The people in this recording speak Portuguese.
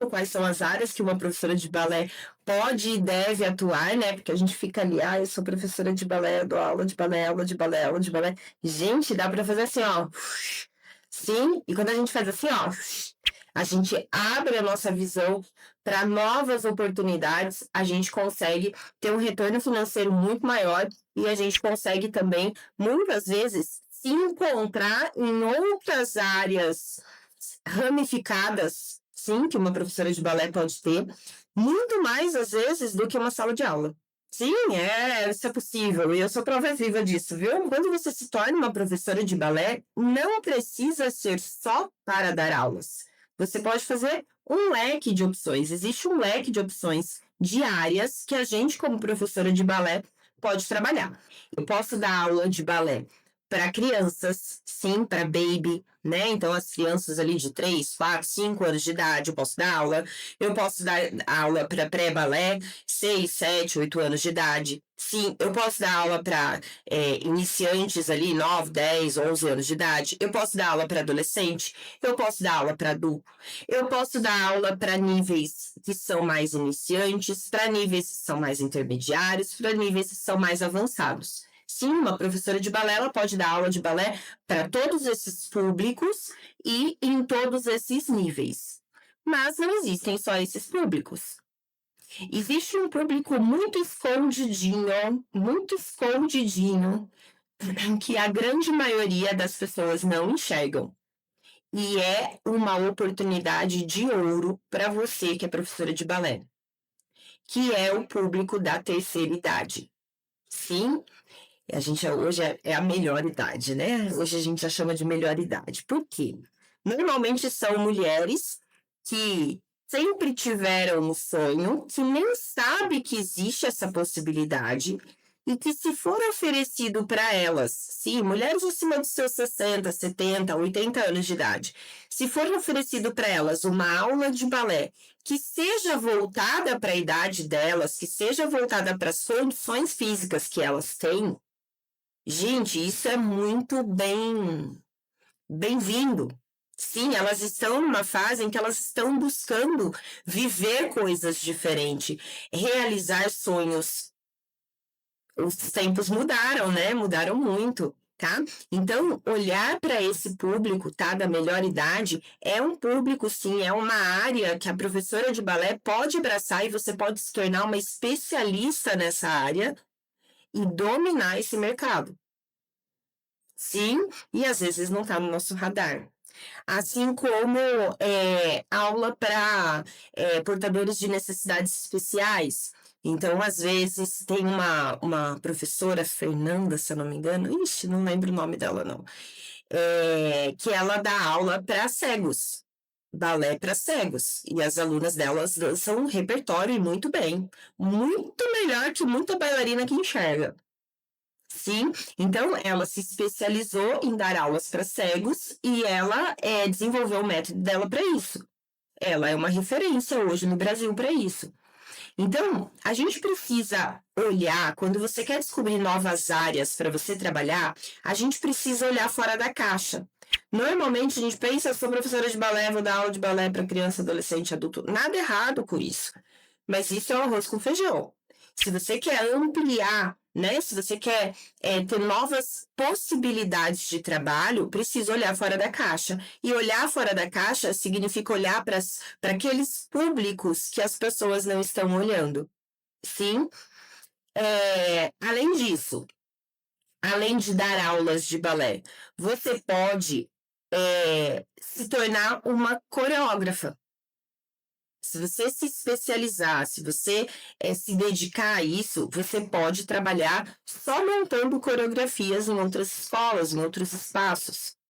quais são as áreas que uma professora de balé pode e deve atuar, né? Porque a gente fica ali, eu sou professora de balé, dou aula de balé, aula de balé, aula de balé. Gente, dá para fazer assim, ó. Sim, e quando a gente faz assim, ó, a gente abre a nossa visão para novas oportunidades, a gente consegue ter um retorno financeiro muito maior e a gente consegue também, muitas vezes, se encontrar em outras áreas ramificadas, sim, que uma professora de balé pode ter, muito mais, às vezes, do que uma sala de aula. Sim, isso é possível, e eu sou prova viva disso, viu? Quando você se torna uma professora de balé, não precisa ser só para dar aulas. Você pode fazer um leque de opções. Existe um leque de opções diárias que a gente, como professora de balé, pode trabalhar. Eu posso dar aula de balé para crianças, sim, para baby, né? Então, as crianças ali de 3, 4, 5 anos de idade, eu posso dar aula. Eu posso dar aula para pré-balé, 6, 7, 8 anos de idade. Sim, eu posso dar aula para iniciantes ali, 9, 10, 11 anos de idade. Eu posso dar aula para adolescente. Eu posso dar aula para adulto. Eu posso dar aula para níveis que são mais iniciantes, para níveis que são mais intermediários, para níveis que são mais avançados. Sim, uma professora de balé, ela pode dar aula de balé para todos esses públicos e em todos esses níveis. Mas não existem só esses públicos. Existe um público muito escondidinho, que a grande maioria das pessoas não enxergam. E é uma oportunidade de ouro para você que é professora de balé, que é o público da terceira idade. Sim, a gente hoje é a melhor idade, né? Hoje a gente já chama de melhor idade. Por quê? Normalmente são mulheres que sempre tiveram um sonho, que nem sabe que existe essa possibilidade e que se for oferecido para elas, sim, mulheres acima dos seus 60, 70, 80 anos de idade, se for oferecido para elas uma aula de balé que seja voltada para a idade delas, que seja voltada para as condições físicas que elas têm, gente, isso é muito bem-vindo. Sim, elas estão numa fase em que elas estão buscando viver coisas diferentes, realizar sonhos. Os tempos mudaram, né? Mudaram muito, tá? Então, olhar para esse público, tá? Da melhor idade, é um público, sim, é uma área que a professora de balé pode abraçar e você pode se tornar uma especialista nessa área e dominar esse mercado. Sim, e às vezes não está no nosso radar. Assim como aula para portadores de necessidades especiais. Então, às vezes, tem uma professora, Fernanda, se eu não me engano, ixi, não lembro o nome dela, não, que ela dá aula para cegos, balé para cegos, e as alunas delas dançam um repertório e muito bem, muito melhor que muita bailarina que enxerga. Sim, então ela se especializou em dar aulas para cegos e ela desenvolveu o método dela para isso. Ela é uma referência hoje no Brasil para isso. Então, a gente precisa olhar, quando você quer descobrir novas áreas para você trabalhar, a gente precisa olhar fora da caixa. Normalmente a gente pensa, eu sou professora de balé, vou dar aula de balé para criança, adolescente, adulto. Nada errado com isso. Mas isso é um arroz com feijão. Se você quer ampliar, né? Se você quer ter novas possibilidades de trabalho, precisa olhar fora da caixa. E olhar fora da caixa significa olhar para aqueles públicos que as pessoas não estão olhando. Sim? Além disso, além de dar aulas de balé, você pode se tornar uma coreógrafa. Se você se especializar, se você se dedicar a isso, você pode trabalhar só montando coreografias em outras escolas, em outros espaços.